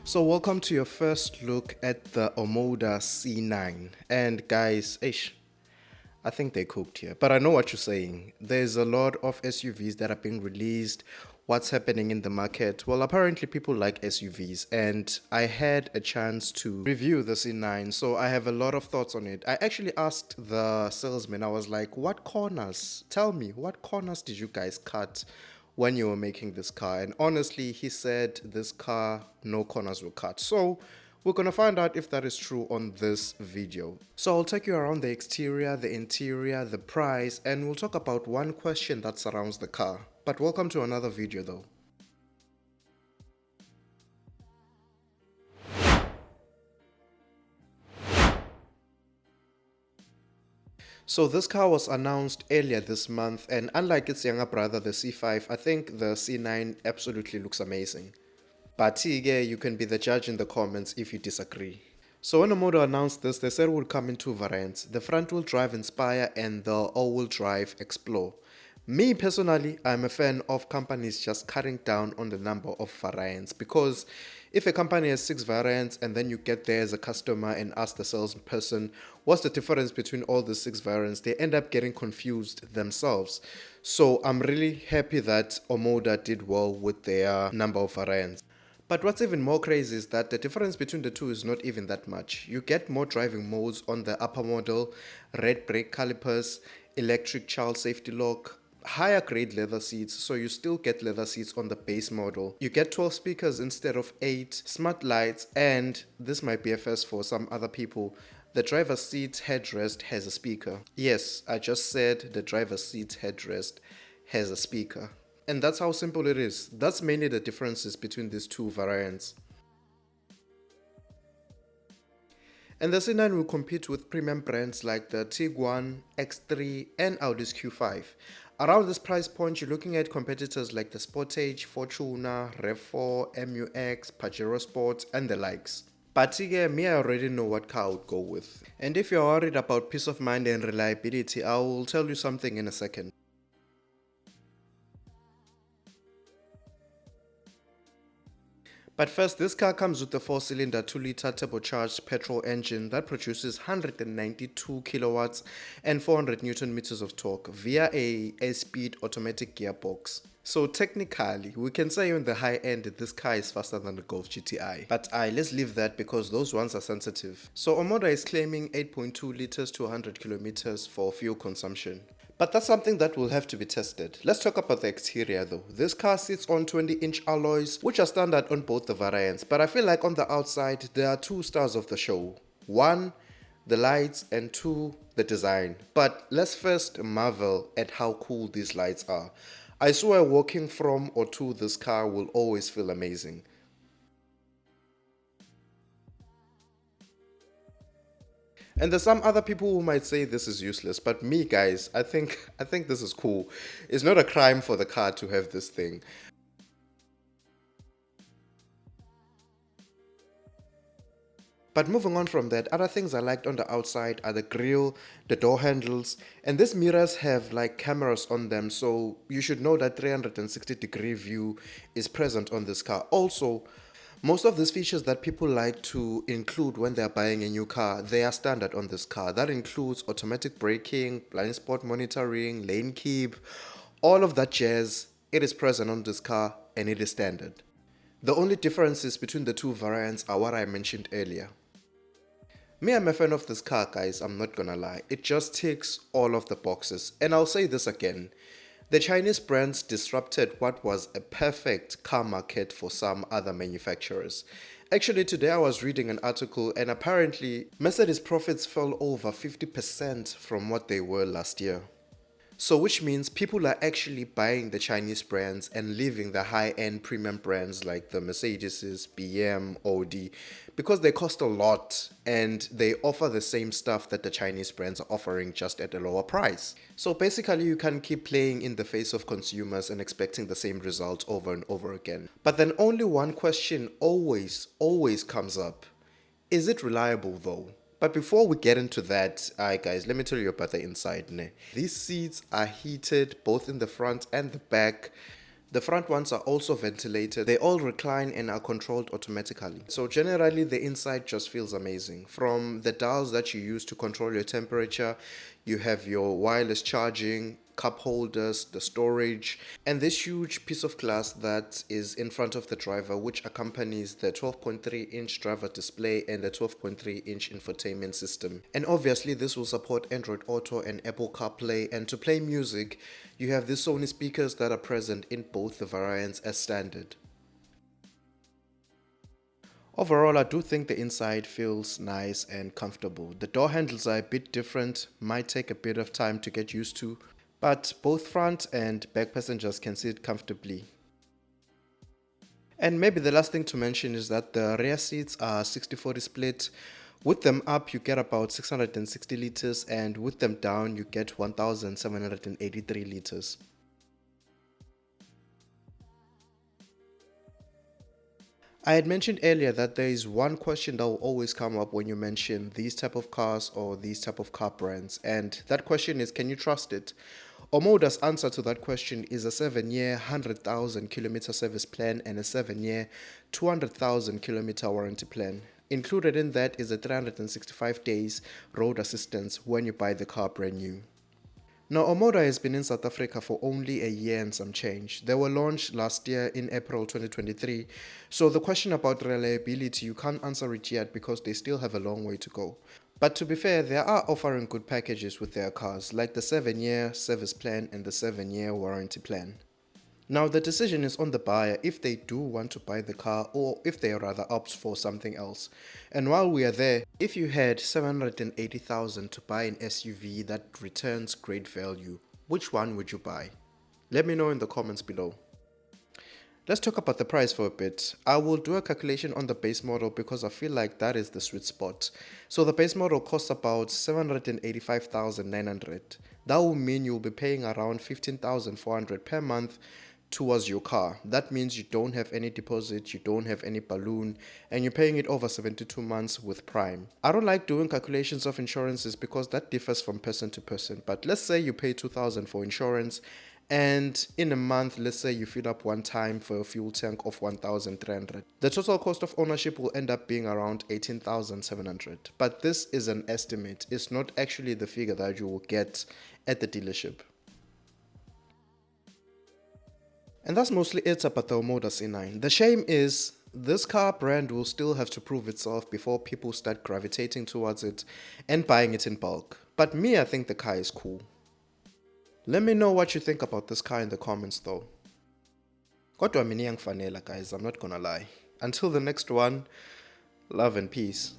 So welcome to your first look at the Omoda C9. And guys, I think they cooked here. But I know what you're saying. There's a lot of SUVs that are being released. What's happening in the market? Well, apparently people like SUVs, and I had a chance to review the C9, so I have a lot of thoughts on it. I actually asked the salesman, I was like, what corners? Tell me, what corners did you guys cut when you were making this car? And honestly, he said this car, no corners were cut. So we're gonna find out if that is true on this video. So I'll take you around the exterior, the interior, the price, and we'll talk about one question that surrounds the car. But welcome to another video though. So this car was announced earlier this month, and unlike its younger brother, the C5, I think the C9 absolutely looks amazing. But you can be the judge in the comments if you disagree. So when Omoda announced this, they said it would come in two variants, the front-wheel drive Inspire and the all-wheel drive Explore. Me personally, I'm a fan of companies just cutting down on the number of variants, because if a company has 6 variants and then you get there as a customer and ask the salesperson what's the difference between all the 6 variants, they end up getting confused themselves. So I'm really happy that Omoda did well with their number of variants. But what's even more crazy is that the difference between the two is not even that much. You get more driving modes on the upper model, red brake calipers, electric child safety lock, higher grade leather seats, so you still get leather seats on the base model. You get 12 speakers instead of 8, smart lights, and this might be a first for some other people. The driver's seat headrest has a speaker. Yes, I just said the driver's seat headrest has a speaker. And that's how simple it is. That's mainly the differences between these two variants. And the C9 will compete with premium brands like the Tiguan, X3 and Audi's Q5. Around this price point, you're looking at competitors like the Sportage, Fortuner, RAV4, MUX, Pajero Sport and the likes. But me, I already know what car I would go with. And if you're worried about peace of mind and reliability, I will tell you something in a second. But first, this car comes with a 4-cylinder 2-liter turbocharged petrol engine that produces 192 kilowatts and 400 newton meters of torque via a 8-speed automatic gearbox. So technically, we can say on the high end this car is faster than the Golf GTI. But let's leave that because those ones are sensitive. So Omoda is claiming 8.2 liters to 100 kilometers for fuel consumption. But that's something that will have to be tested. Let's talk about the exterior though. This car sits on 20-inch alloys, which are standard on both the variants. But I feel like on the outside, there are 2 stars of the show. 1, the lights, and 2, the design. But let's first marvel at how cool these lights are. I swear walking from or to this car will always feel amazing. And there's some other people who might say this is useless, but me guys, I think this is cool. It's not a crime for the car to have this thing. But moving on from that, other things I liked on the outside are the grille, the door handles, and these mirrors have like cameras on them, so you should know that 360-degree view is present on this car. Also, most of these features that people like to include when they're buying a new car, they are standard on this car. That includes automatic braking, blind spot monitoring, lane keep, all of that jazz. It is present on this car and it is standard. The only differences between the two variants are what I mentioned earlier. Me, I'm a fan of this car, guys, I'm not gonna lie. It just ticks all of the boxes. And I'll say this again. The Chinese brands disrupted what was a perfect car market for some other manufacturers. Actually, today I was reading an article and apparently Mercedes profits fell over 50% from what they were last year. So which means people are actually buying the Chinese brands and leaving the high-end premium brands like the Mercedes, BM, Audi, because they cost a lot and they offer the same stuff that the Chinese brands are offering just at a lower price. So basically you can keep playing in the face of consumers and expecting the same result over and over again. But then only one question always comes up. Is it reliable though? But before we get into that, guys, let me tell you about the inside. These seats are heated both in the front and the back. The front ones are also ventilated. They all recline and are controlled automatically. So generally the inside just feels amazing. From the dials that you use to control your temperature, you have your wireless charging, cup holders, the storage, and this huge piece of glass that is in front of the driver, which accompanies the 12.3-inch driver display and the 12.3-inch infotainment system. And obviously this will support Android Auto and Apple CarPlay, and to play music you have these Sony speakers that are present in both the variants as standard. Overall, I do think the inside feels nice and comfortable. The door handles are a bit different, might take a bit of time to get used to, but both front and back passengers can sit comfortably. And maybe the last thing to mention is that the rear seats are 60-40 split. With them up you get about 660 liters, and with them down you get 1783 liters. I had mentioned earlier that there is one question that will always come up when you mention these type of cars or these type of car brands, and that question is, can you trust it? Omoda's answer to that question is a 7-year 100,000 kilometer service plan and a 7-year 200,000 kilometer warranty plan. Included in that is a 365 days road assistance when you buy the car brand new. Now, Omoda has been in South Africa for only a year and some change. They were launched last year in April 2023. So the question about reliability, you can't answer it yet because they still have a long way to go. But to be fair, they are offering good packages with their cars, like the 7-year service plan and the 7-year warranty plan. Now the decision is on the buyer if they do want to buy the car or if they rather opt for something else. And while we are there, if you had 780,000 to buy an SUV that returns great value, which one would you buy? Let me know in the comments below. Let's talk about the price for a bit. I will do a calculation on the base model because I feel like that is the sweet spot. So the base model costs about 785,900. That will mean you'll be paying around 15,400 per month towards your car. That means you don't have any deposit, you don't have any balloon, and you're paying it over 72 months with Prime. I don't like doing calculations of insurances because that differs from person to person, but let's say you pay 2,000 for insurance, and in a month, let's say you fill up one time for a fuel tank of 1,300. The total cost of ownership will end up being around 18,700. But this is an estimate. It's not actually the figure that you will get at the dealership. And that's mostly it about the Omoda C9. The shame is this car brand will still have to prove itself before people start gravitating towards it and buying it in bulk. But me, I think the car is cool. Let me know what you think about this car in the comments though. Kodwa mina iyangifanela guys, I'm not gonna lie. Until the next one, love and peace.